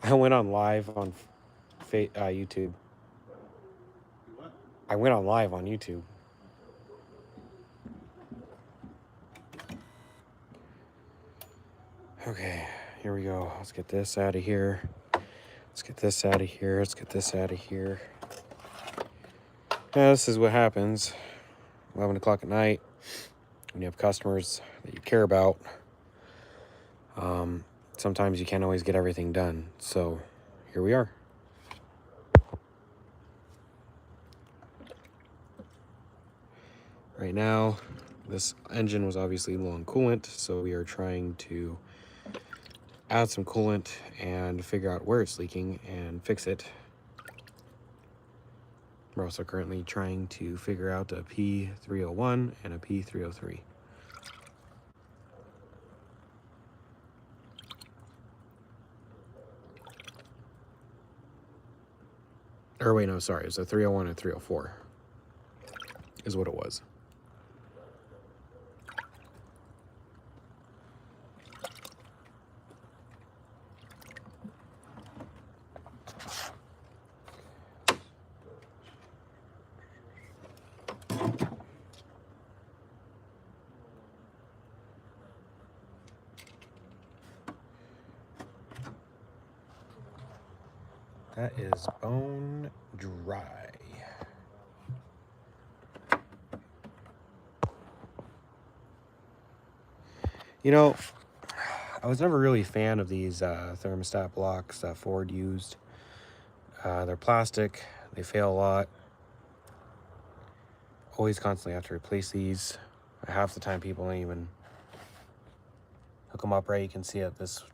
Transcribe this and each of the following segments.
I went on live on YouTube. What? I went on live on YouTube. Okay, here we go. Let's get this out of here. Let's get this out of here. Let's get this out of here. Yeah, this is what happens 11 o'clock at night when you have customers that you care about. Sometimes you can't always get everything done. So here we are. Right now, this engine was obviously low on coolant, so we are trying to add some coolant and figure out where it's leaking and fix it. We're also currently trying to figure out a P301 and a P303. Or wait, no, sorry, it was a 301 and 304 is what it was. That is bone dry. You know, I was never really a fan of these thermostat blocks that Ford used. They're plastic, they fail a lot. Always constantly have to replace these. Half the time people don't even hook them up right. You can see that this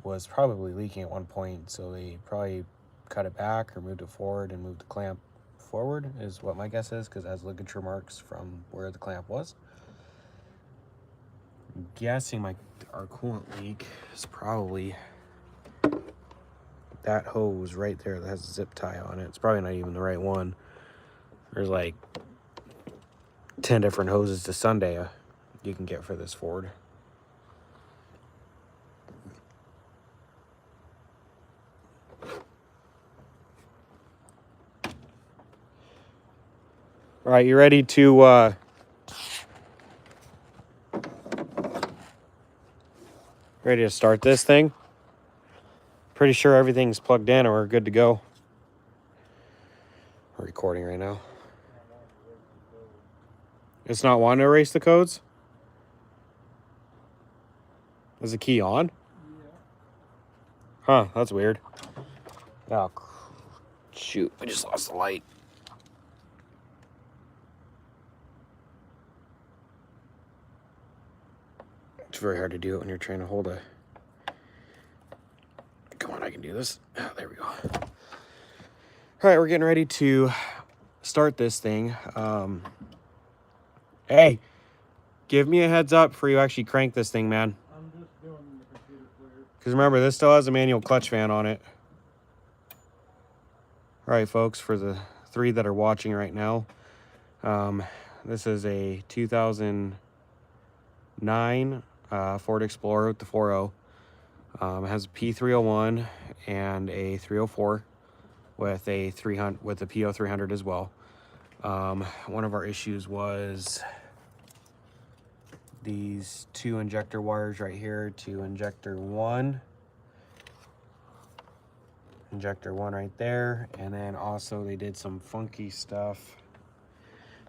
was probably leaking at one point, so they probably cut it back or moved it forward and moved the clamp forward is what my guess is, because it has ligature marks from where the clamp was. I'm guessing our coolant leak is probably that hose right there that has a zip tie on it. It's probably not even the right one. There's like 10 different hoses to Sunday you can get for this Ford. All right, you ready to start this thing? Pretty sure everything's plugged in or we're good to go. We're recording right now. It's not wanting to erase the codes? Is the key on? Yeah. Huh, that's weird. Oh, shoot, I just lost the light. It's very hard to do it when you're trying to hold a... Come on, I can do this. Oh, there we go. All right, we're getting ready to start this thing. Hey, give me a heads up before you actually crank this thing, man. I'm just doing the computer clear. Because remember, this still has a manual clutch fan on it. All right, folks, for the 3 that are watching right now, this is a 2009 Ford Explorer with the 4.0. It has a P301 and a 304 with a 300 with a PO300 as well. One of our issues was these 2 injector wires right here to injector 1 right there, and then also they did some funky stuff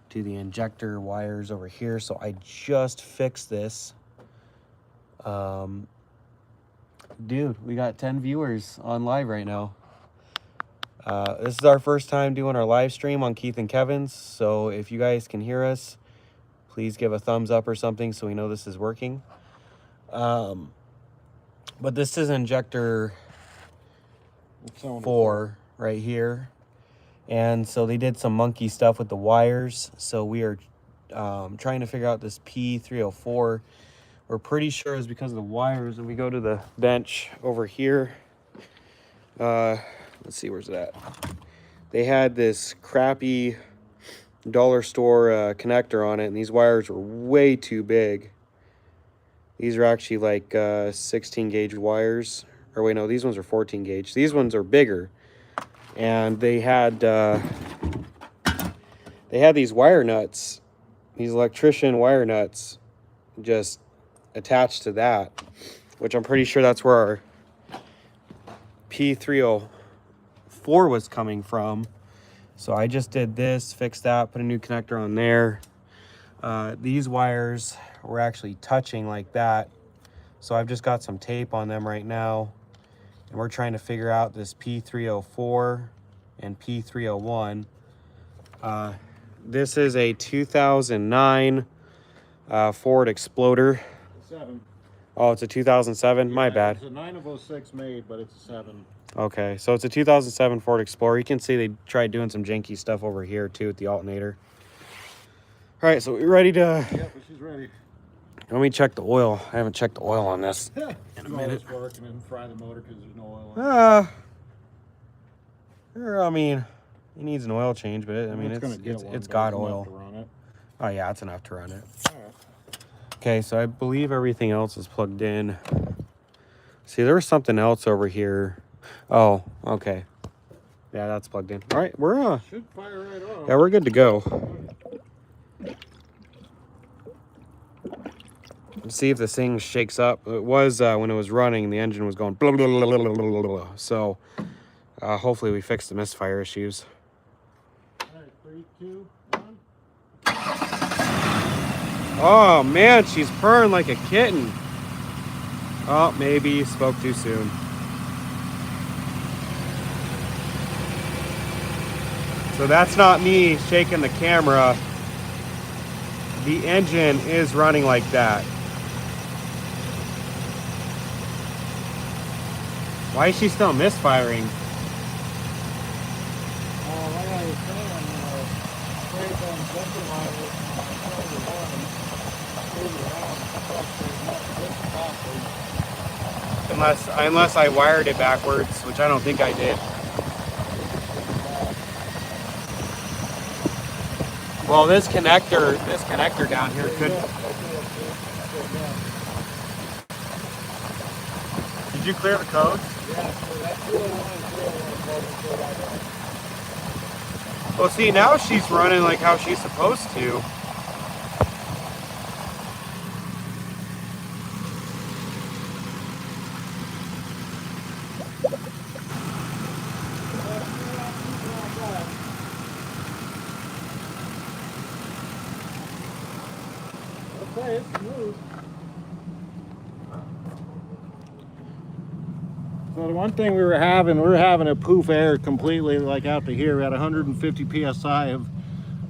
to the injector wires over here, so I just fixed this. Dude, we got 10 viewers on live right now. This is our first time doing our live stream on Keith and Kevin's, so if you guys can hear us, please give a thumbs up or something so we know this is working. But this is injector 4 right here, and so they did some monkey stuff with the wires, so we are trying to figure out this P304. We're pretty sure it's because of the wires. And we go to the bench over here, let's see, where's it at? They had this crappy dollar store connector on it, and these wires were way too big. These are actually like 16 gauge wires Or wait, no, these ones are 14 gauge. These ones are bigger. And they had these wire nuts, these electrician wire nuts just attached to that, which I'm pretty sure that's where our P304 was coming from. So I just did this, fixed that, put a new connector on there. These wires were actually touching like that. So I've just got some tape on them right now. And we're trying to figure out this P304 and P301. This is a 2009 Ford Exploder. 7. Oh, it's a 2007? My bad. It's a 9 of 06 made, but it's a 7. Okay, so it's a 2007 Ford Explorer. You can see they tried doing some janky stuff over here too with the alternator. All right, so we're ready to... Yep, she's ready. Let me check the oil. I haven't checked the oil on this in a minute. Work and then fry the motor because there's no oil in it. I mean, it needs an oil change, but I mean, it's got oil. To run it. Oh yeah, it's enough to run it. All right. Okay, so I believe everything else is plugged in. See, there was something else over here. Oh, okay. Yeah, that's plugged in. All right, we're should fire right off. yeah, we're good to go. Let's see if this thing shakes up. It was when it was running, the engine was going blah, blah, blah, blah, blah, blah, blah. So hopefully we fixed the misfire issues. All right, 3, 2, 1. Oh man, she's purring like a kitten. Oh, maybe spoke too soon. So that's not me shaking the camera. The engine is running like that. Why is she still misfiring? Like I was saying, straight down center line Unless I wired it backwards, which I don't think I did. Well, this connector down here could. Did you clear the code? Well, see, now she's running like how she's supposed to. Okay, it's smooth. So the one thing we were having a poof air completely like out to here. We had 150 psi of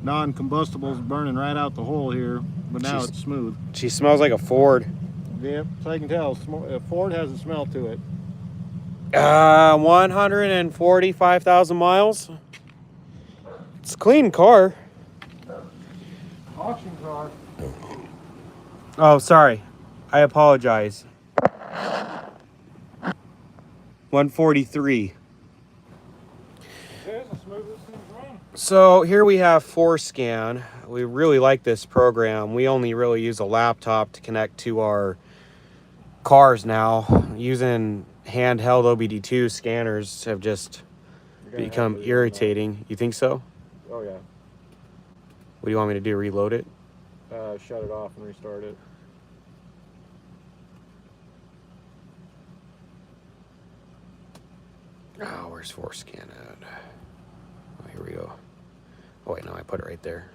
non-combustibles burning right out the hole here, but now it's smooth. She smells like a Ford. Yep, so I can tell. Ford has a smell to it. 145,000 miles. It's a clean car. Auction car. Oh, sorry. I apologize. 143. There's the smoothest thing run. So here we have ForScan. We really like this program. We only really use a laptop to connect to our cars now. Using handheld OBD2 scanners have just become irritating. You think so? Oh yeah. What do you want me to do? Reload it? Shut it off and restart it. Oh, where's ForScan at? Oh, here we go. Oh wait, no, I put it right there.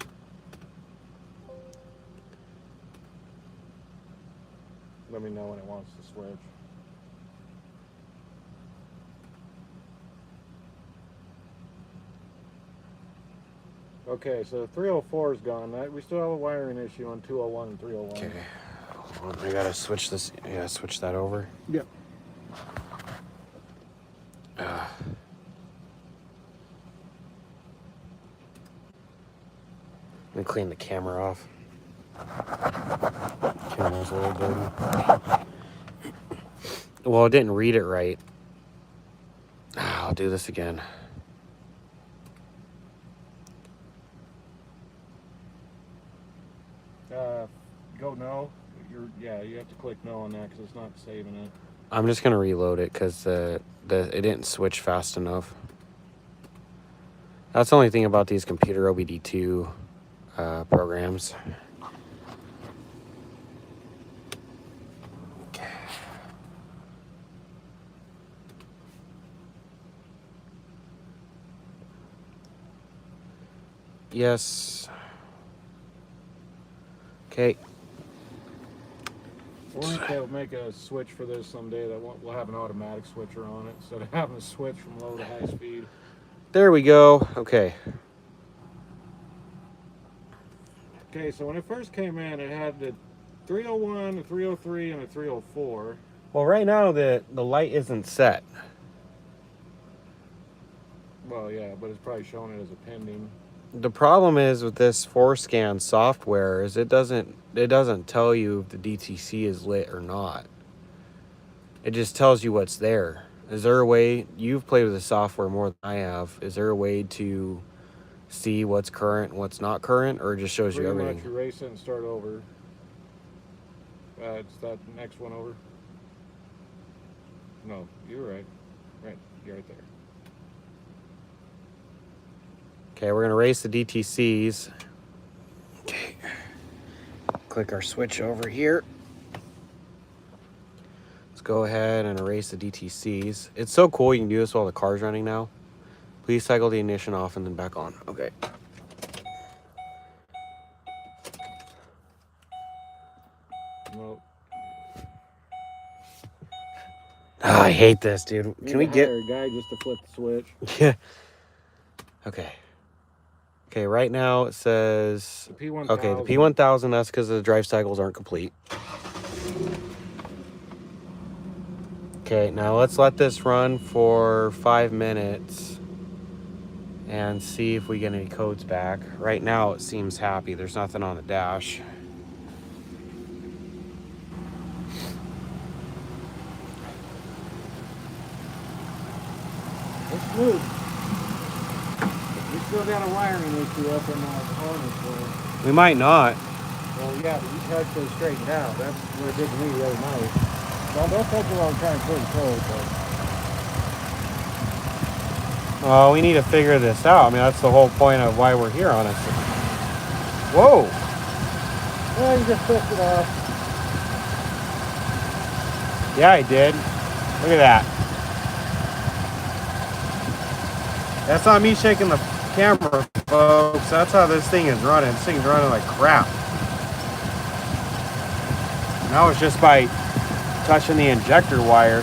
Let me know when it wants to switch. Okay, so 304 is gone. We still have a wiring issue on 201 and 301. Okay. Hold on, I gotta switch this. I gotta switch that over. Yep. Let me clean the camera off. Camera's a little dirty. Well, it didn't read it right. I'll do this again. Go no. You have to click no on that because it's not saving it. I'm just gonna reload it because it didn't switch fast enough. That's the only thing about these computer OBD2 programs. Yes. Okay. We'll have to make a switch for this someday that we'll have an automatic switcher on it instead of having to switch from low to high speed. There we go. Okay. Okay, so when it first came in, it had the 301, the 303, and the 304. Well, right now the light isn't set. Well, yeah, but it's probably showing it as a pending. The problem is with this 4Scan software is it doesn't tell you if the DTC is lit or not. It just tells you what's there. Is there a way, you've played with the software more than I have, is there a way to see what's current and what's not current, or it just shows you everything? Pretty much erase it and start over. It's that next one over. No, you're right. Right, you're right there. Okay, we're gonna erase the DTCs. Okay. Click our switch over here. Let's go ahead and erase the DTCs. It's so cool you can do this while the car's running now. Please cycle the ignition off and then back on. Okay. Nope. Oh, I hate this, dude. Can we get a guy just to flip the switch? Yeah. Okay. Okay, right now it says The P1000. okay, the P1000, that's because the drive cycles aren't complete. Okay, now let's let this run for 5 minutes and see if we get any codes back. Right now it seems happy. There's nothing on the dash. It's smooth. We still got a wiring issue up in the harness. We might not. Well, yeah, but you tried to straighten it out. That's what it did to me the other night. Well, don't take a long time putting code, but... Well, we need to figure this out. I mean, that's the whole point of why we're here, honestly. Whoa! Well, you just pissed it off. Yeah, I did. Look at that. That's not me shaking the camera, folks. That's how this thing is running. This thing's running like crap. Now it's just by touching the injector wire.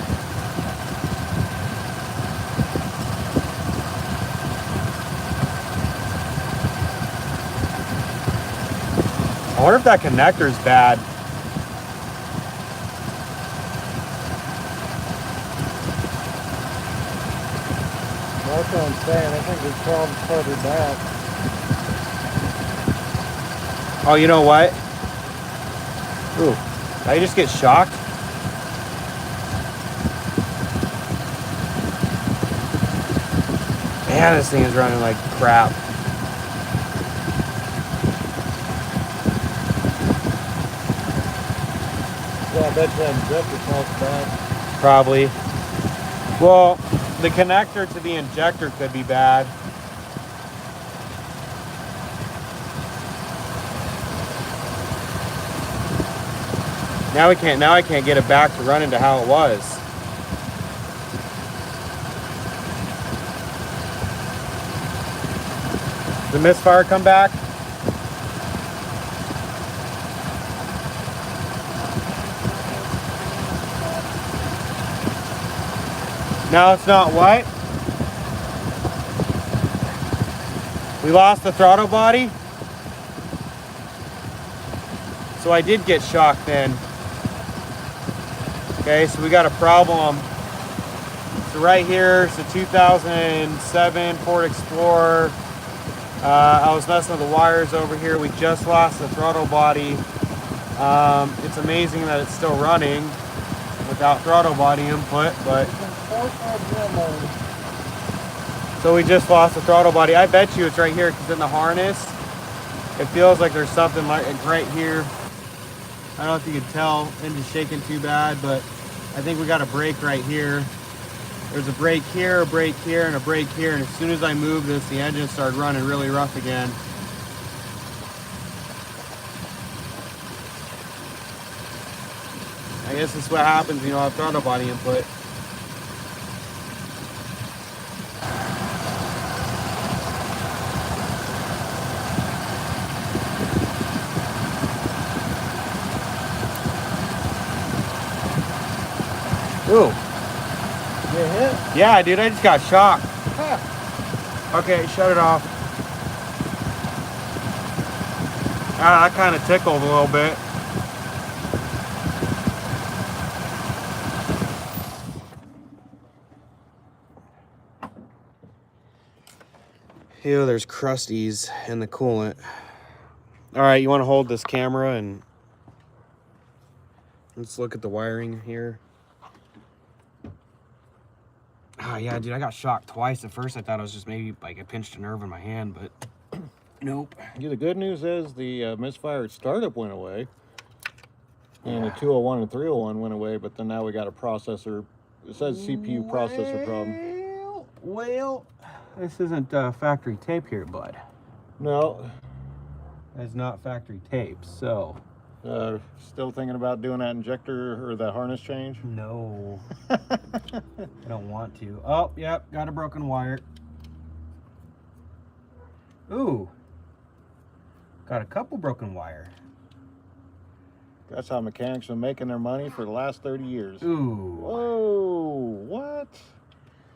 I wonder if that connector's bad. That's what I'm saying. I think it's probably further back. Oh, you know what? Ooh, did I just get shocked? Man, this thing is running like crap. Yeah, I bet you that injector smells bad. Probably. Well, the connector to the injector could be bad. Now I can't get it back to running to how it was. Did the Misfire come back? Now it's not what? We lost the throttle body? So I did get shocked then. Okay, so we got a problem. So right here is the 2007 Ford Explorer. I was messing with the wires over here. We just lost the throttle body. It's amazing that it's still running without throttle body input, but so we just lost the throttle body. I bet you it's right here because in the harness it feels like there's something like right here. I don't know if you can tell, engine's shaking too bad, but I think we got a break right here. There's a break here, and a break here. And as soon as I move this, the engine started running really rough again. I guess this is what happens when you don't have throttle body input. Ooh. Get hit? Yeah, dude, I just got shocked. Huh. Okay, shut it off. Ah, that kind of tickled a little bit. Ew, there's crusties in the coolant. All right, you want to hold this camera and let's look at the wiring here. Ah, yeah, dude, I got shocked twice. At first, I thought it was just maybe like I pinched a nerve in my hand, but nope. Yeah, the good news is the Misfire startup went away. And the 201 and 301 went away, but then now we got a processor. It says CPU processor problem. Well, this isn't factory tape here, bud. No. It's not factory tape, so. Still thinking about doing that injector or that harness change? No. I don't want to. Oh, yep, got a broken wire. Ooh. Got a couple broken wire. That's how mechanics are making their money for the last 30 years. Ooh. Whoa, what?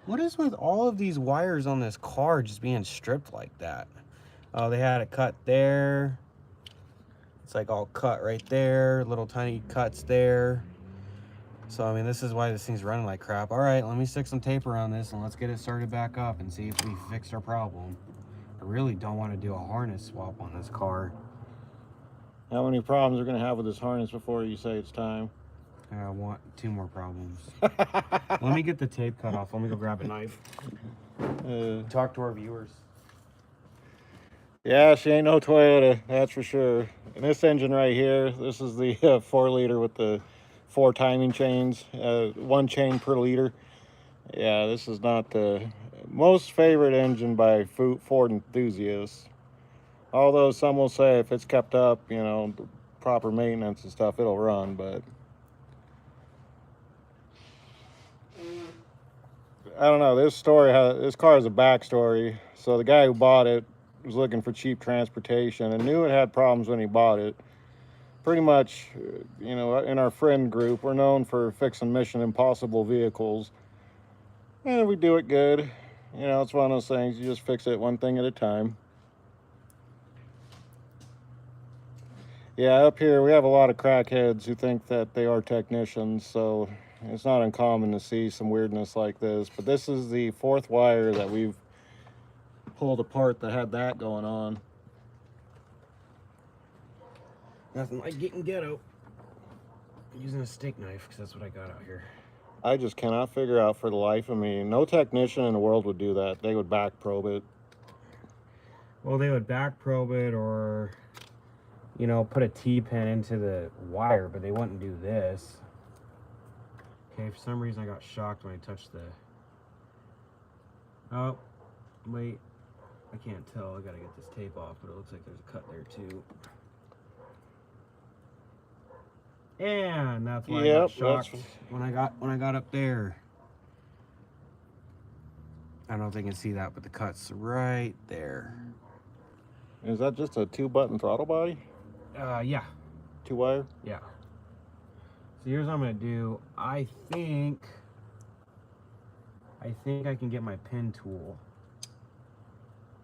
What is with all of these wires on this car just being stripped like that? Oh, they had a cut there. It's like all cut right there. Little tiny cuts there. So, I mean, this is why this thing's running like crap. All right, let me stick some tape around this and let's get it started back up and see if we fixed our problem. I really don't want to do a harness swap on this car. How many problems are going to have with this harness before you say it's time? I want 2 more problems. Let me get the tape cut off. Let me go grab a knife. Talk to our viewers. Yeah, she ain't no Toyota, that's for sure. And this engine right here, this is the 4-liter with the 4 timing chains, 1 chain per liter. Yeah, this is not the most favorite engine by Ford enthusiasts. Although some will say if it's kept up, you know, proper maintenance and stuff, it'll run, but I don't know. This car has a backstory. So the guy who bought it was looking for cheap transportation and knew it had problems when he bought it. Pretty much, you know, in our friend group, we're known for fixing Mission Impossible vehicles. And we do it good. You know, it's one of those things, you just fix it one thing at a time. Yeah, up here we have a lot of crackheads who think that they are technicians, so it's not uncommon to see some weirdness like this. But this is the 4th wire that we've pulled apart that had that going on. Nothing like getting ghetto. Using a steak knife, because that's what I got out here. I just cannot figure out for the life of me. No technician in the world would do that. They would back probe it. Well, they would back probe it or, you know, put a T-pin into the wire, but they wouldn't do this. Okay, for some reason I got shocked when I touched the... Oh, wait. I can't tell. I gotta get this tape off, but it looks like there's a cut there too. And that's why I got shocked when I got up there. I don't know if they can see that, but the cut's right there. Is that just a 2-button throttle body? Yeah. 2-wire? Yeah. So here's what I'm gonna do. I think I can get my pin tool.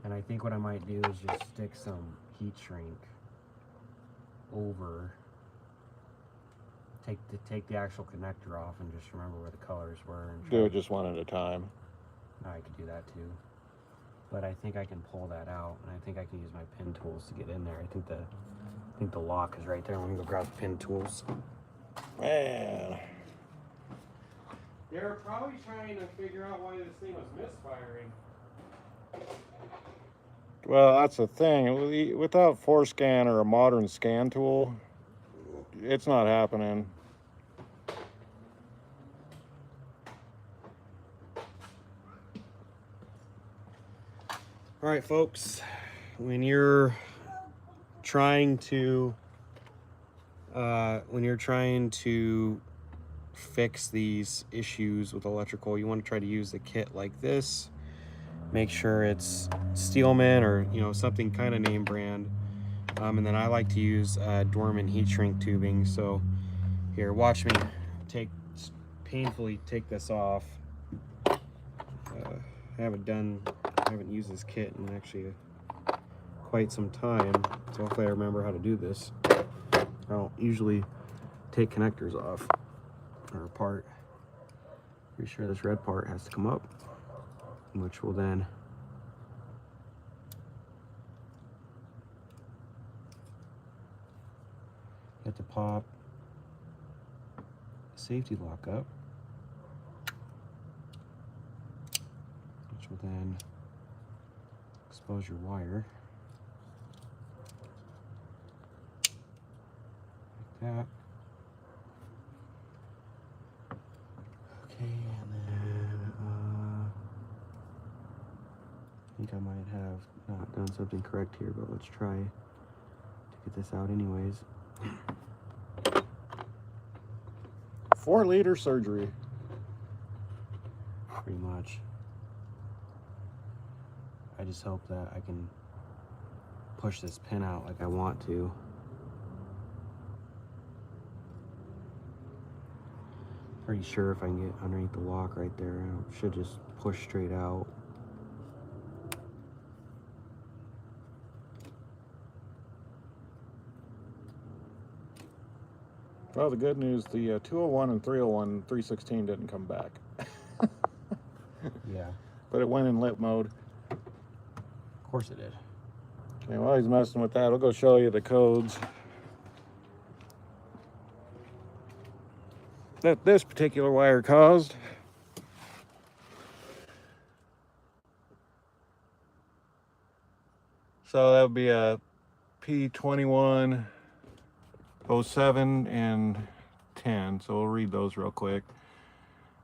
And I think what I might do is just stick some heat shrink over. Take the actual connector off and just remember where the colors were. And do it just one at a time. I could do that too. But I think I can pull that out, and I think I can use my pin tools to get in there. I think the lock is right there. Let me go grab the pin tools. Man. They're probably trying to figure out why this thing was misfiring. Well, that's the thing. Without ForeScan or a modern scan tool, it's not happening. All right, folks, when you're trying to fix these issues with electrical, you want to try to use a kit like this. Make sure it's Steelman or something kind of name brand. And then I like to use Dorman heat shrink tubing. So here, watch me painfully take this off. I haven't used this kit in actually quite some time, so hopefully I remember how to do this. I don't usually take connectors off or apart. Pretty sure this red part has to come up, which will then get to pop the safety lock up, which will then expose your wire like that. Okay, and then I think I might have not done something correct here, but let's try to get this out anyways. 4-liter surgery. Pretty much. I just hope that I can push this pin out like I want to. Pretty sure if I can get underneath the lock right there, it should just push straight out. Well, the good news, the 201 and 301, 316 didn't come back. Yeah. But it went in lit mode. Of course it did. Okay, while he's messing with that, I'll go show you the codes that this particular wire caused. So that would be a P21, 07, and 10. So we'll read those real quick.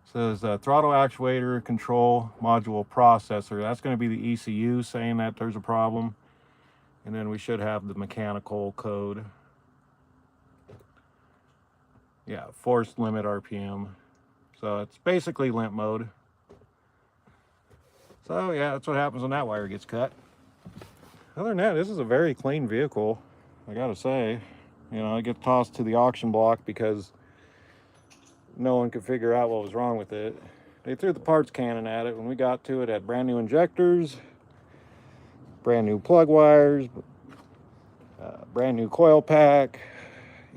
It says throttle actuator control module processor. That's going to be the ECU saying that there's a problem. And then we should have the mechanical code. Yeah, forced limit RPM. So it's basically limp mode. So yeah, that's what happens when that wire gets cut. Other than that, this is a very clean vehicle, I gotta say. I get tossed to the auction block because no one could figure out what was wrong with it. They threw the parts cannon at it. When we got to it, had brand new injectors, brand new plug wires, brand new coil pack,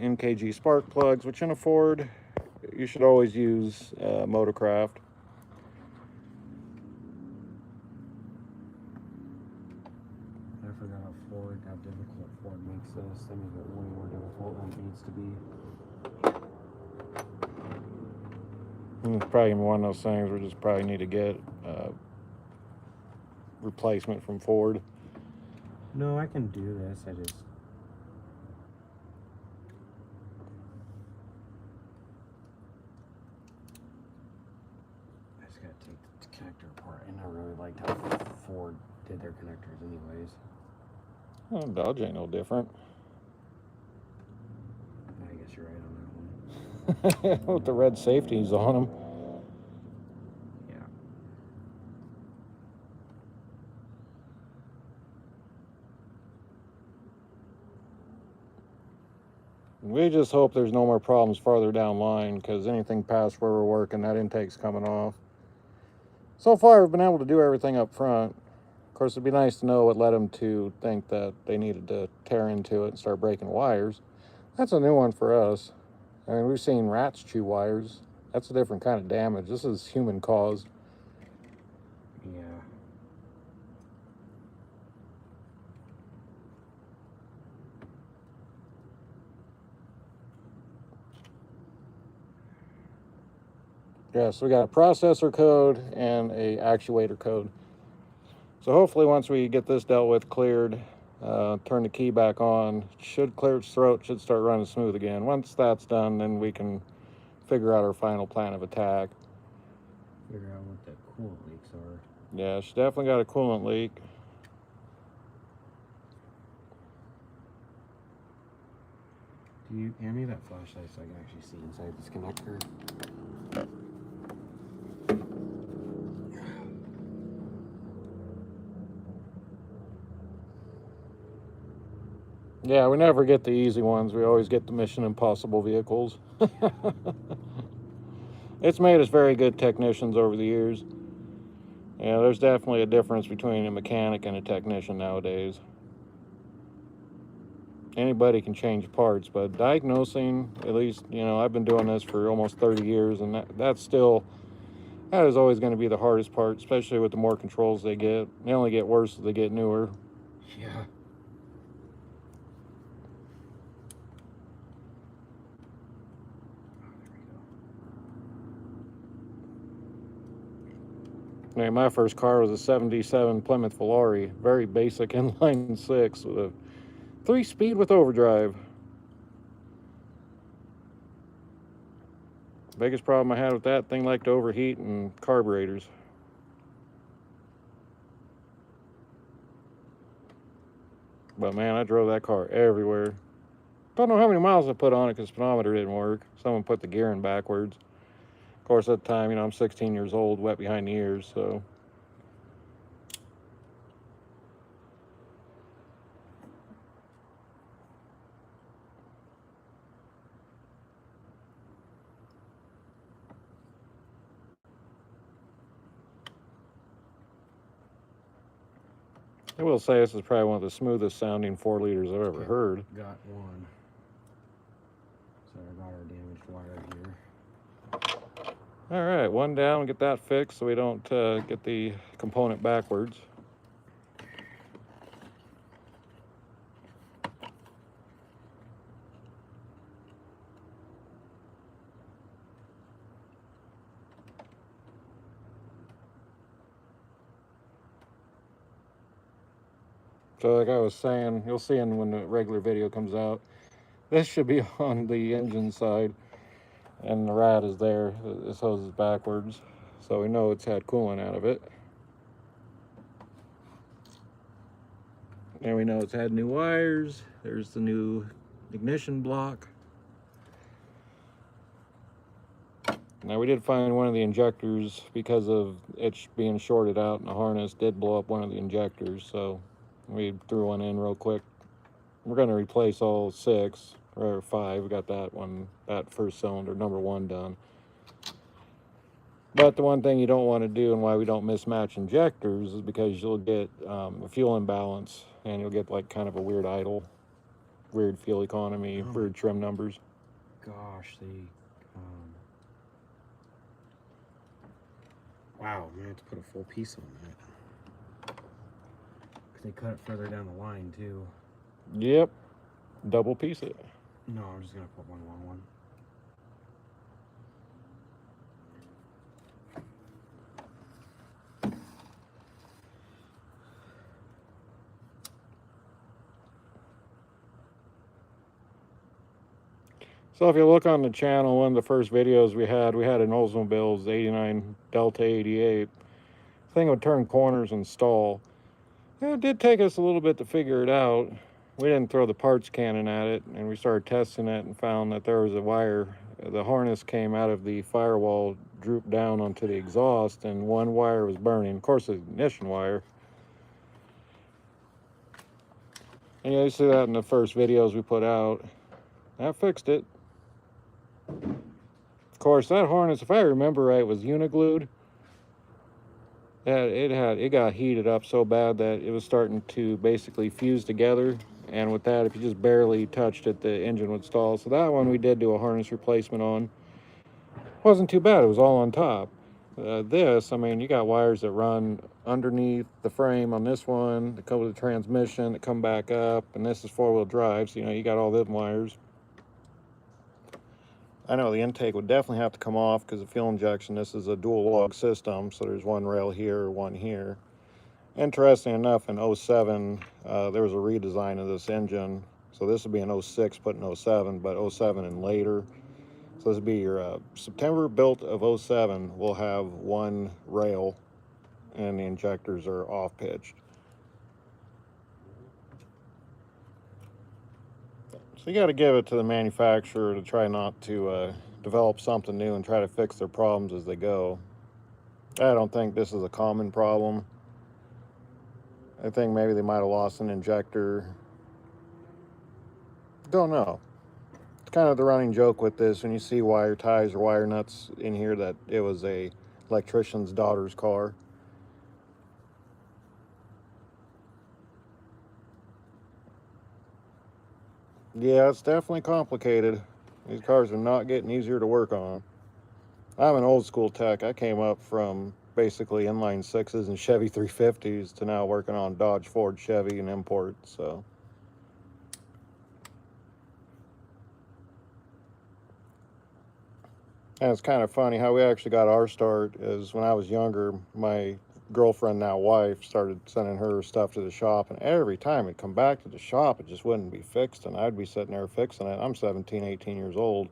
MKG spark plugs, which in a Ford, you should always use Motorcraft. I forgot how difficult Ford makes this. They make it way more difficult than it needs to be. It's probably one of those things we just probably need to get replacement from Ford. No, I can do this. I just gotta take the connector apart. I never really liked how Ford did their connectors anyways. Well, Dodge ain't no different. I guess you're right on that one. With the red safeties on them. Yeah. We just hope there's no more problems farther down line, because anything past where we're working, that intake's coming off. So far, we've been able to do everything up front. Of course, it'd be nice to know what led them to think that they needed to tear into it and start breaking wires. That's a new one for us. I mean, we've seen rats chew wires. That's a different kind of damage. This is human caused. Yeah. Yeah, so we got a processor code and a actuator code. So hopefully once we get this dealt with, cleared, turn the key back on, should clear its throat, should start running smooth again. Once that's done, then we can figure out our final plan of attack. Figure out what the coolant leaks are. Yeah, she definitely got a coolant leak. Can you hand me that flashlight so I can actually see inside this connector? Yeah, we never get the easy ones. We always get the Mission Impossible vehicles. It's made us very good technicians over the years. Yeah, there's definitely a difference between a mechanic and a technician nowadays. Anybody can change parts, but diagnosing, at least, you know, I've been doing this for almost 30 years, and that is always going to be the hardest part, especially with the more controls they get. They only get worse as they get newer. Yeah. I mean, my first car was a 77 Plymouth Volare, very basic inline six with a 3-speed with overdrive. Biggest problem I had with that thing liked to overheat and carburetors. But man, I drove that car everywhere. Don't know how many miles I put on it because the speedometer didn't work. Someone put the gear in backwards. Of course, at the time, you know, I'm 16 years old, wet behind the ears, so. I will say this is probably one of the smoothest sounding 4 liters I've ever heard. Got one. Sorry about our damaged wire here. All right, one down, get that fixed so we don't get the component backwards. So like I was saying, you'll see when the regular video comes out, this should be on the engine side, and the rad is there. This hose is backwards, so we know it's had coolant out of it. And we know it's had new wires. There's the new ignition block. Now we did find one of the injectors, because of it being shorted out and the harness did blow up one of the injectors, so we threw one in real quick. We're going to replace all 6 or 5. We got that first cylinder, number 1, done. But the one thing you don't want to do, and why we don't mismatch injectors, is because you'll get a fuel imbalance, and you'll get like kind of a weird idle, weird fuel economy, weird trim numbers. Gosh, wow, man, I have to put a full piece on that. Because they cut it further down the line, too. Yep, double piece it. No, I'm just going to put one long one. So if you look on the channel, one of the first videos we had an Oldsmobile's 89 Delta 88. Thing would turn corners and stall. It did take us a little bit to figure it out. We didn't throw the parts cannon at it, and we started testing it and found that there was a wire. The harness came out of the firewall, drooped down onto the exhaust, and one wire was burning. Of course, the ignition wire. And you see that in the first videos we put out. That fixed it. Of course, that harness, if I remember right, was uniglued. It got heated up so bad that it was starting to basically fuse together. And with that, if you just barely touched it, the engine would stall. So that one we did do a harness replacement on. Wasn't too bad. It was all on top. This, I mean, you got wires that run underneath the frame on this one, that go with the transmission, that come back up, and this is 4-wheel drive, so you know you got all them wires. I know the intake would definitely have to come off because of fuel injection. This is a dual log system, so there's one rail here, one here. Interesting enough, in 07, there was a redesign of this engine. So this would be an 06 put in 07, but 07 and later. So this would be your September built of 07 will have one rail, and the injectors are off-pitched. So you got to give it to the manufacturer to try not to develop something new and try to fix their problems as they go. I don't think this is a common problem. I think maybe they might have lost an injector. Don't know. It's kind of the running joke with this when you see wire ties or wire nuts in here that it was a electrician's daughter's car. Yeah, it's definitely complicated. These cars are not getting easier to work on. I'm an old school tech. I came up from basically inline sixes and Chevy 350s to now working on Dodge, Ford, Chevy, and imports. So, and it's kind of funny how we actually got our start. Is when I was younger, my girlfriend, now wife, started sending her stuff to the shop, and every time it'd come back to the shop, it just wouldn't be fixed, and I'd be sitting there fixing it. I'm 17, 18 years old.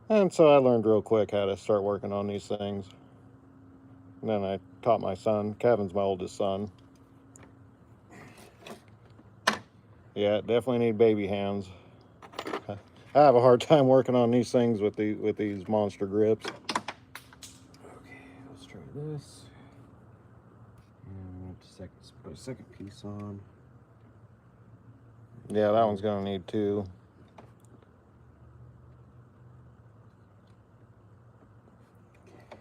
And so I learned real quick how to start working on these things. And then I taught my son. Kevin's my oldest son. Yeah, definitely need baby hands. I have a hard time working on these things with these monster grips. Okay, let's try this. And put a second piece on. Yeah, that one's gonna need two.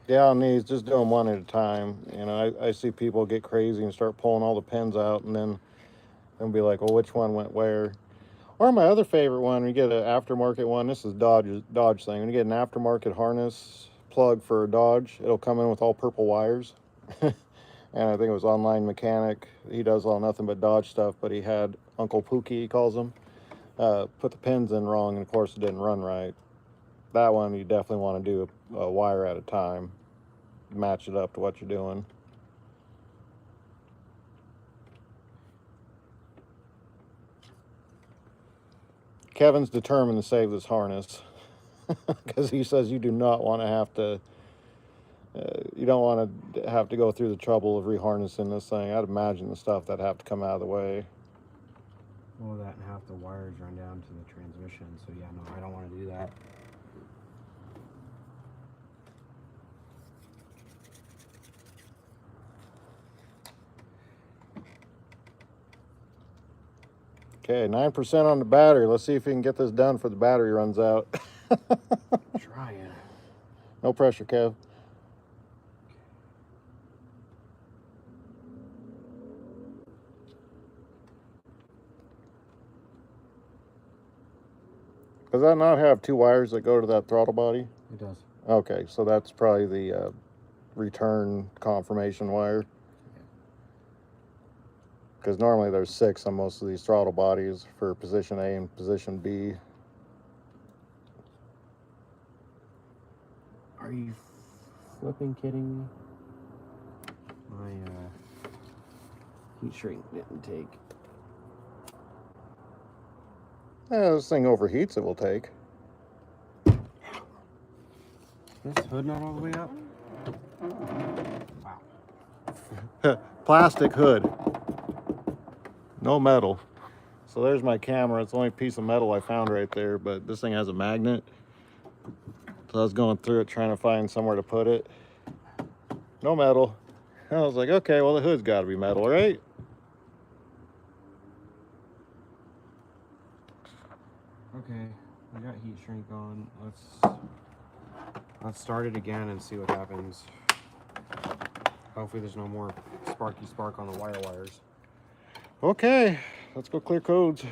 Yeah, on these, just do them one at a time. You know, I see people get crazy and start pulling all the pins out, and then be like, well, which one went where? Or my other favorite one, when you get an aftermarket one, this is Dodge thing. When you get an aftermarket harness plug for a Dodge, it'll come in with all purple wires. And I think it was Online Mechanic. He does all nothing but Dodge stuff, but he had Uncle Pookie, he calls him, put the pins in wrong, and of course it didn't run right. That one you definitely want to do a wire at a time. Match it up to what you're doing. Kevin's determined to save this harness because he says you do not want to have to you don't want to have to go through the trouble of reharnessing this thing. I'd imagine the stuff that'd have to come out of the way. Well, that and half the wires run down to the transmission, so yeah, no, I don't want to do that. Okay, 9% on the battery. Let's see if we can get this done before the battery runs out. Trying. No pressure, Kev. Does that not have two wires that go to that throttle body? It does. Okay, so that's probably the return confirmation wire. Because normally there's 6 on most of these throttle bodies for position A and position B. Are you flipping kidding me? My heat shrink didn't take. Yeah, this thing overheats, it will take. This hood not all the way up? Wow. Plastic hood. No metal. So there's my camera. It's the only piece of metal I found right there, but this thing has a magnet. So I was going through it trying to find somewhere to put it. No metal. And I was like, okay, well the hood's got to be metal, right? Okay, we got heat shrink on. Let's start it again and see what happens. Hopefully there's no more sparky spark on the wires. Okay, let's go clear codes.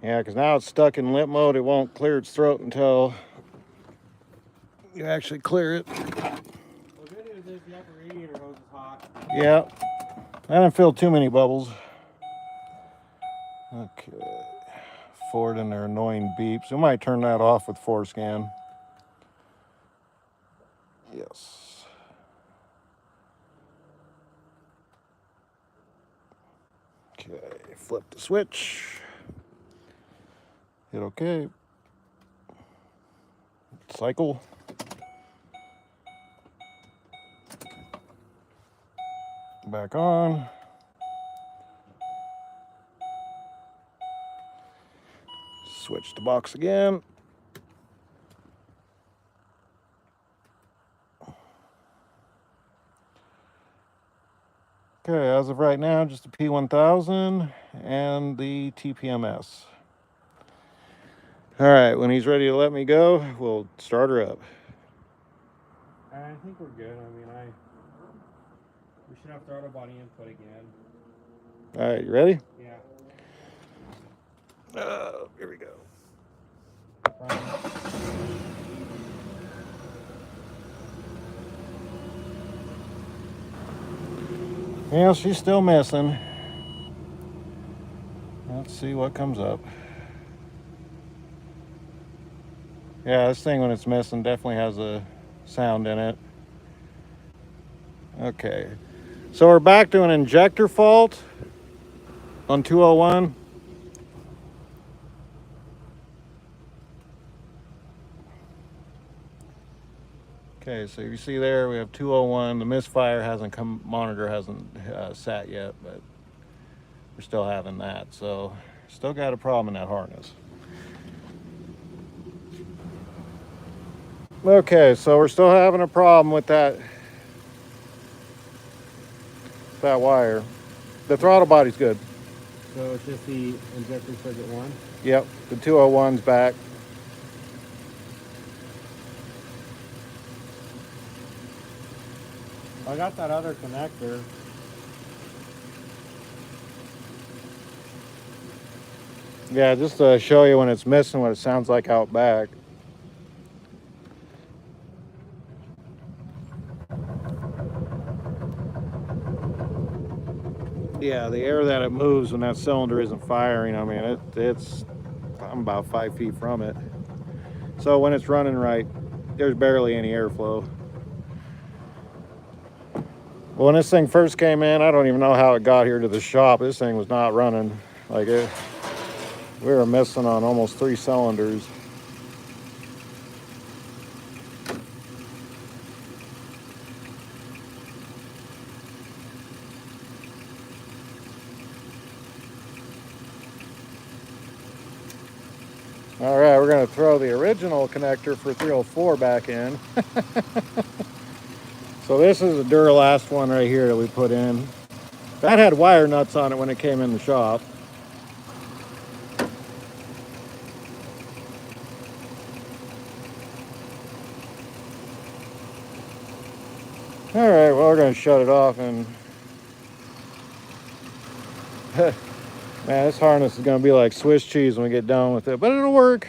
Yeah, because now it's stuck in limp mode. It won't clear its throat until you actually clear it. Well, good news is the upper radiator hose is hot. Yeah, I didn't feel too many bubbles. Okay, Ford and their annoying beeps. We might turn that off with ForeScan. Yes. Okay, flip the switch. Hit OK. Cycle. Back on. switch the box again. Okay, as of right now, just the P1000 and the TPMS. All right, when he's ready to let me go, we'll start her up. I think we're good. I mean, we should have throttle body input again. All right, you ready? Yeah. Here we go. Yeah, she's still missing. Let's see what comes up. Yeah, this thing when it's missing definitely has a sound in it. Okay, so we're back to an injector fault on 201. Okay, so you see there we have 201. The Misfire hasn't come, monitor hasn't sat yet, but we're still having that. So still got a problem in that harness. Okay, so we're still having a problem with that wire. The throttle body's good. So it's just the injector circuit one? Yep, the 201's back. I got that other connector. Yeah, just to show you when it's missing what it sounds like out back. Yeah, the air that it moves when that cylinder isn't firing, I mean, I'm about 5 feet from it. So when it's running right, there's barely any airflow. Well, when this thing first came in, I don't even know how it got here to the shop. This thing was not running. Like we were missing on almost 3 cylinders. All right, we're gonna throw the original connector for 304 back in. So this is a Duralast one right here that we put in. That had wire nuts on it when it came in the shop. All right, well, we're gonna shut it off and man, this harness is gonna be like Swiss cheese when we get done with it, but it'll work.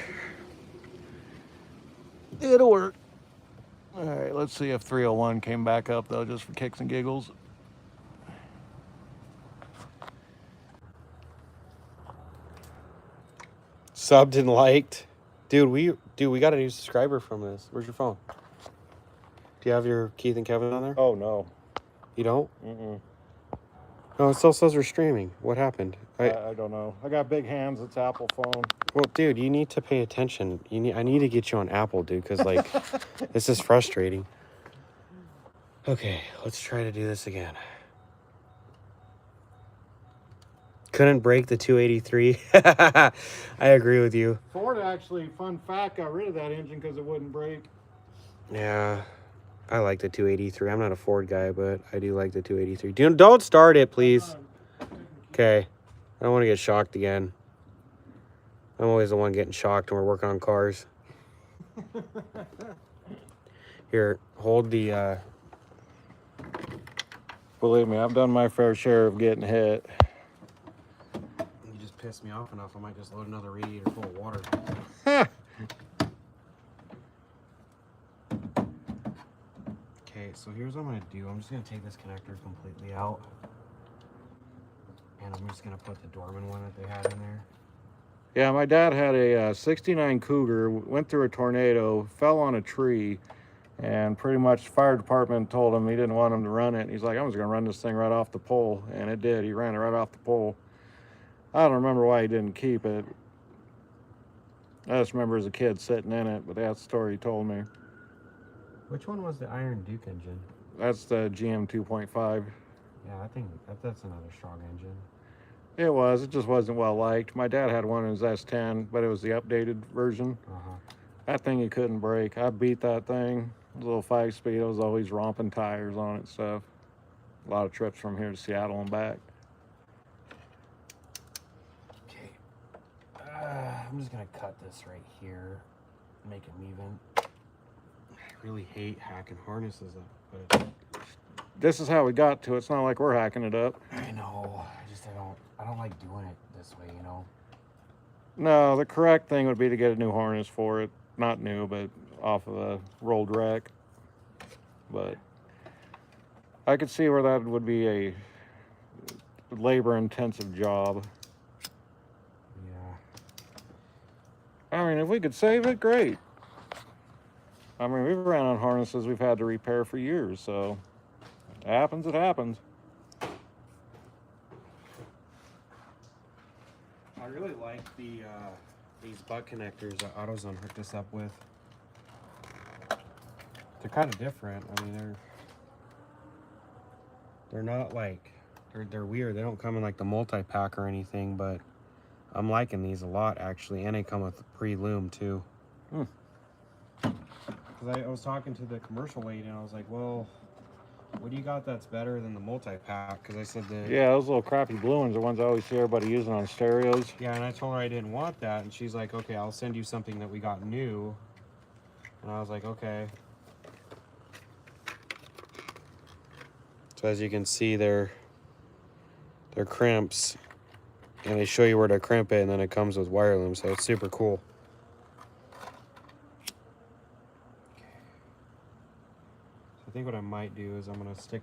It'll work. All right, let's see if 301 came back up though, just for kicks and giggles. Subbed and liked. Dude, we got a new subscriber from this. Where's your phone? Do you have your Keith and Kevin on there? Oh no. You don't? Mm-mm. No, it still says we're streaming. What happened? I don't know. I got big hands. It's Apple phone. Well, dude, you need to pay attention. I need to get you on Apple, dude, because like this is frustrating. Okay, let's try to do this again. Couldn't break the 283. I agree with you. Ford actually, fun fact, got rid of that engine because it wouldn't break. Yeah, I like the 283. I'm not a Ford guy, but I do like the 283. Don't start it, please. Okay. I don't want to get shocked again. I'm always the one getting shocked when we're working on cars. Here, hold the... Believe me, I've done my fair share of getting hit. You just pissed me off enough. I might just load another radiator full of water. Okay, so here's what I'm going to do. I'm just going to take this connector completely out. And I'm just going to put the Dorman one that they had in there. Yeah, my dad had a 69 Cougar, went through a tornado, fell on a tree, and pretty much the fire department told him he didn't want him to run it. He's like, I'm just going to run this thing right off the pole. And it did. He ran it right off the pole. I don't remember why he didn't keep it. I just remember as a kid sitting in it, but that's the story he told me. Which one was the Iron Duke engine? That's the GM 2.5. Yeah, I think that's another strong engine. It was. It just wasn't well liked. My dad had one in his S10, but it was the updated version. That thing you couldn't break. I beat that thing. It was a little 5-speed. I was always romping tires on it and stuff. A lot of trips from here to Seattle and back. Okay. I'm just gonna cut this right here, make them even. I really hate hacking harnesses up, but This is how we got to it. It's not like we're hacking it up. I know. I don't like doing it this way, you know. No, the correct thing would be to get a new harness for it. Not new, but off of a rolled rack. But I could see where that would be a labor-intensive job. Yeah. I mean, if we could save it, great. I mean, we've ran on harnesses we've had to repair for years, so it happens, it happens. I really like these butt connectors that AutoZone hooked us up with. They're kind of different. I mean, they're not like they're weird. They don't come in like the multi-pack or anything, but I'm liking these a lot actually, and they come with pre-lume too. Because I was talking to the commercial lady and I was like, well, what do you got that's better than the multi-pack? Because I said that... Yeah, those little crappy blue ones are the ones I always see everybody using on stereos. Yeah, and I told her I didn't want that. And she's like, okay, I'll send you something that we got new. And I was like, okay. So as you can see, they're crimps. And they show you where to crimp it, and then it comes with wire loom. So it's super cool. I think what I might do is I'm gonna stick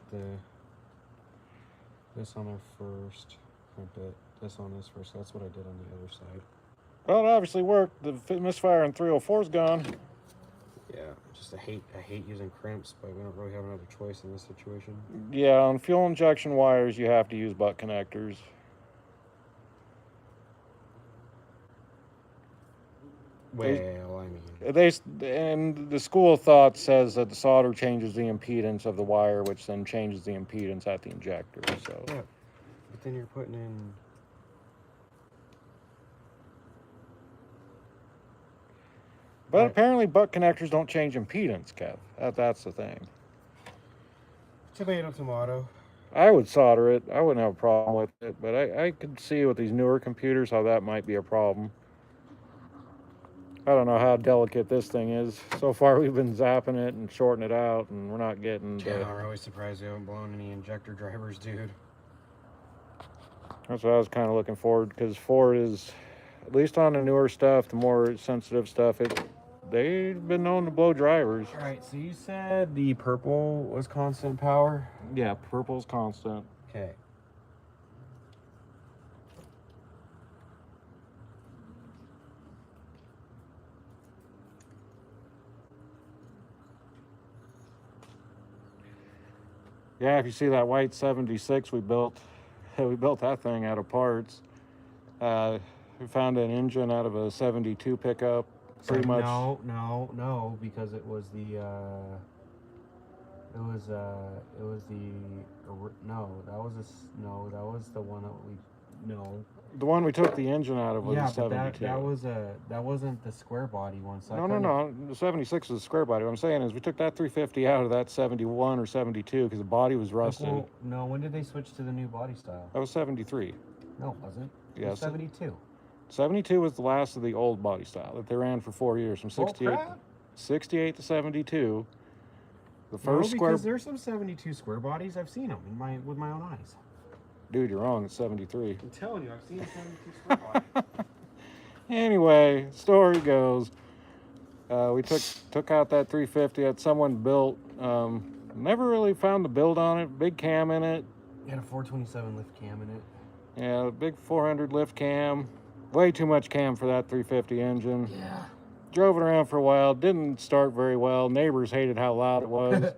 this on there first, crimp it, this on this first. That's what I did on the other side. Well, it obviously worked. The Misfire in 304 is gone. Yeah, just I hate using crimps, but we don't really have another choice in this situation. Yeah, on fuel injection wires, you have to use butt connectors. Well, I mean, and the school of thought says that the solder changes the impedance of the wire, which then changes the impedance at the injector. So yeah, but then you're putting in. But apparently butt connectors don't change impedance, Kev. That's the thing. Tomato, tomato. I would solder it. I wouldn't have a problem with it, but I could see with these newer computers how that might be a problem. I don't know how delicate this thing is. So far we've been zapping it and shorting it out, and we're not getting... Yeah, I'm really surprised we haven't blown any injector drivers, dude. That's what I was kind of looking forward, because Ford is, at least on the newer stuff, the more sensitive stuff, they've been known to blow drivers. All right, so you said the purple was constant power? Yeah, purple's constant. Okay. Yeah, if you see that white 76 we built that thing out of parts. We found an engine out of a 72 pickup. Pretty much. No, because it was the that was the one that The one we took the engine out of was yeah, a 72. that wasn't the square body one. So No. The 76 is a square body. What I'm saying is we took that 350 out of that 71 or 72 because the body was rusted. Well, no, when did they switch to the new body style? That was 73. No, it wasn't. It Yeah, was 72. 72 was the last of the old body style that they ran for 4 years, from 68 to 72. The first square... because there's some 72 square bodies. I've seen them with my own eyes. Dude, you're wrong. It's 73. I'm telling you, I've seen a 72 square body. Anyway, story goes, we took out that 350 that someone built. Never really found the build on it. Big cam in it. It had a 427 lift cam in it. Yeah, big 400 lift cam. Way too much cam for that 350 engine. Yeah. Drove it around for a while. Didn't start very well. Neighbors hated how loud it was.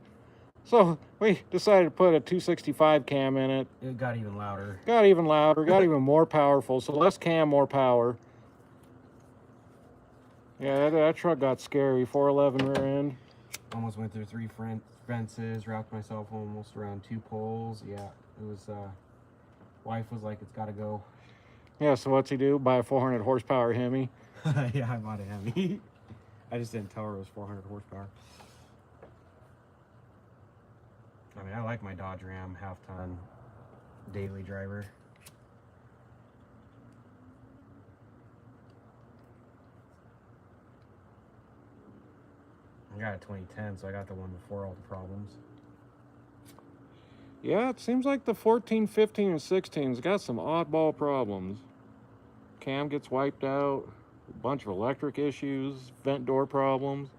So we decided to put a 265 cam in it. It got even louder. Got even louder. Got even more powerful. So less cam, more power. Yeah, that truck got scary. 411 rear end. Almost went through 3 fences. Wrapped myself almost around 2 poles. Yeah, it was. Wife was like, "It's got to go." Yeah, so what's he do? Buy a 400 horsepower Hemi? Yeah, I bought a Hemi. I just didn't tell her it was 400 horsepower. I mean, I like my Dodge Ram half-ton daily driver. I got a 2010, so I got the one before all the problems. Yeah, it seems like the 14, 15, and 16's got some oddball problems. Cam gets wiped out, a bunch of electric issues, vent door problems.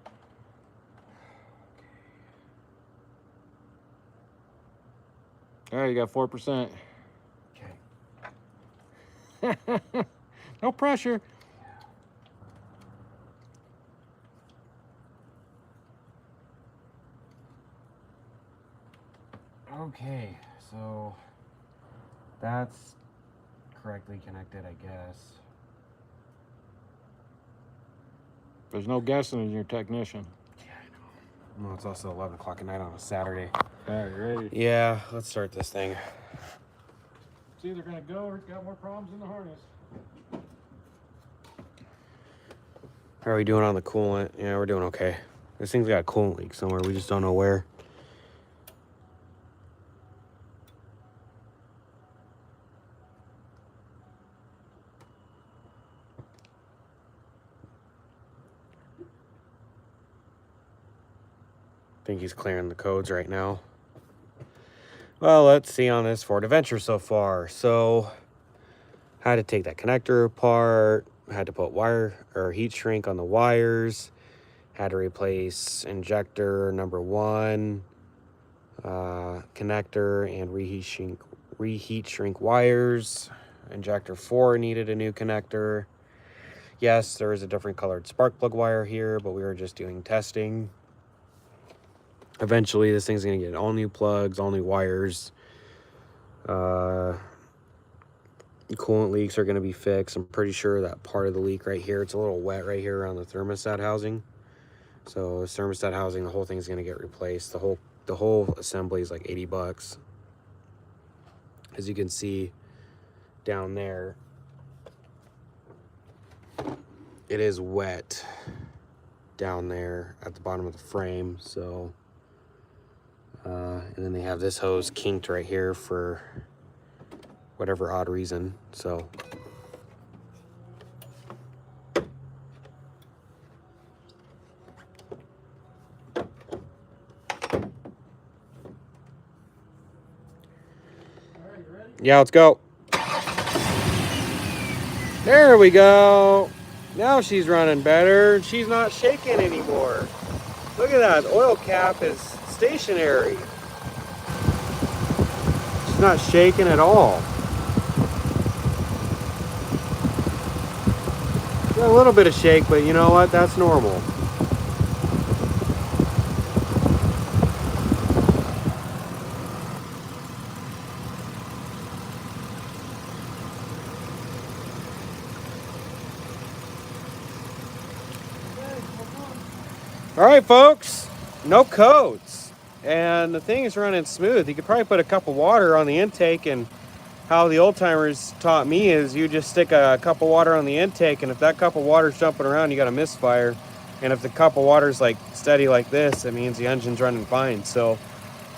All right, you got 4%. Okay. No pressure. Okay, so that's correctly connected, I guess. There's no guessing in your technician. Yeah, I know. Well, it's also 11 o'clock at night on a Saturday. All right, you ready? Yeah, let's start this thing. It's either going to go or it's got more problems in the harness. How are we doing on the coolant? Yeah, we're doing okay. This thing's got a coolant leak somewhere. We just don't know where. I think he's clearing the codes right now. Well, let's see on this Ford Adventure so far. So, had to take that connector apart. Had to put wire or heat shrink on the wires. Had to replace injector number 1, connector, and reheat shrink wires. Injector 4 needed a new connector. Yes, there is a different colored spark plug wire here, but we were just doing testing. Eventually, this thing's going to get all new plugs, all new wires. Coolant leaks are going to be fixed. I'm pretty sure that part of the leak right here, it's a little wet right here around the thermostat housing. So this thermostat housing, the whole thing's going to get replaced. The whole assembly is like 80 bucks. As you can see down there, it is wet down there at the bottom of the frame. So and then they have this hose kinked right here for whatever odd reason. So yeah, let's go. There we go. Now she's running better. She's not shaking anymore. Look at that. The oil cap is stationary. She's not shaking at all. Got a little bit of shake, but you know what? That's normal. All right, folks, no codes. And the thing is running smooth. You could probably put a cup of water on the intake, and how the old timers taught me is you just stick a cup of water on the intake, and if that cup of water's jumping around, you got a misfire. And if the cup of water's like steady like this, it means the engine's running fine. So,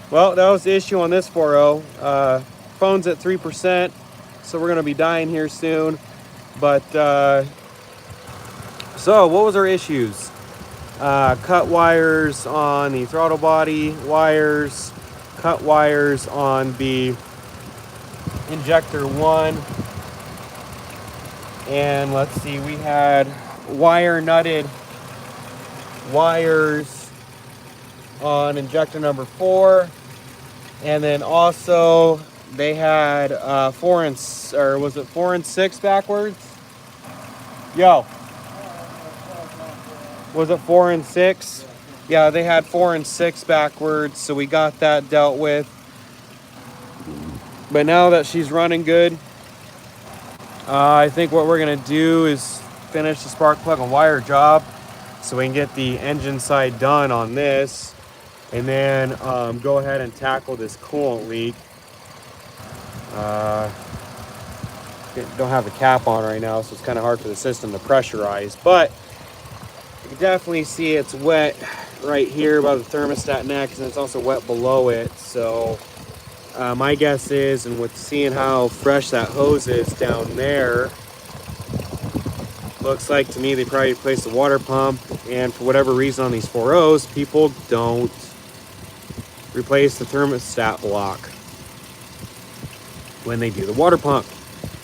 well, that was the issue on this 4.0. Phone's at 3%, so we're gonna be dying here soon. But so what was our issues? Cut wires on the throttle body wires, cut wires on the injector 1, and let's see, we had wire nutted wires on injector number 4, and then also they had 4 and or was it 4 and 6 backwards? Yo. Was it 4 and 6? Yeah, they had 4 and 6 backwards, so we got that dealt with. But now that she's running good, I think what we're gonna do is finish the spark plug and wire job so we can get the engine side done on this, and then go ahead and tackle this coolant leak. don't have the cap on right now, so it's kind of hard for the system to pressurize. But you can definitely see it's wet right here by the thermostat neck, and it's also wet below it. So my guess is, and with seeing how fresh that hose is down there, looks like to me they probably replaced the water pump, and for whatever reason on these 4.0s, people don't replace the thermostat block when they do the water pump.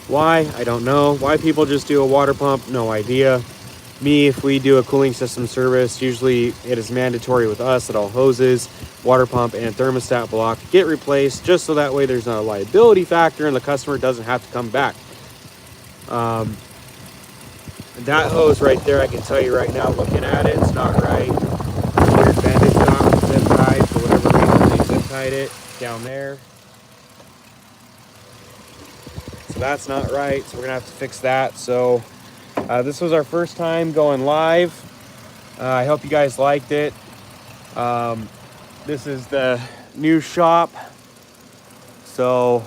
Why? I don't know. Why people just do a water pump? No idea. Me, if we do a cooling system service, usually it is mandatory with us that all hoses, water pump, and thermostat block get replaced, just so that way there's not a liability factor and the customer doesn't have to come back. That hose right there, I can tell you right now, looking at it, it's not right. There's bandage on zip tied. For whatever reason, they zip tied it down there. So that's not right. So we're gonna have to fix that. So this was our first time going live. I hope you guys liked it. This is the new shop. So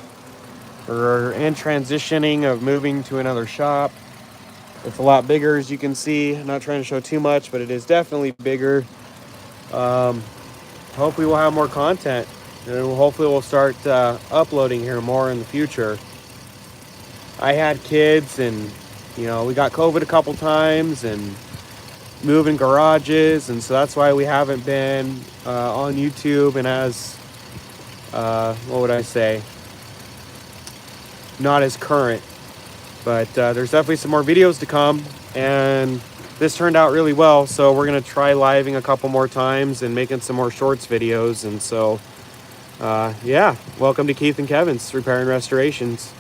we're in transitioning of moving to another shop. It's a lot bigger, as you can see. I'm not trying to show too much, but it is definitely bigger. Hopefully we'll have more content, and hopefully we'll start uploading here more in the future. I had kids, and you know, we got COVID a couple times and moving garages, and so that's why we haven't been on YouTube and as what would I say, not as current. But there's definitely some more videos to come, and this turned out really well, so we're gonna try living a couple more times and making some more shorts videos. And so yeah, welcome to Keith and Kevin's Repair and Restorations.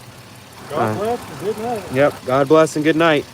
God bless and good night. Yep, God bless and good night.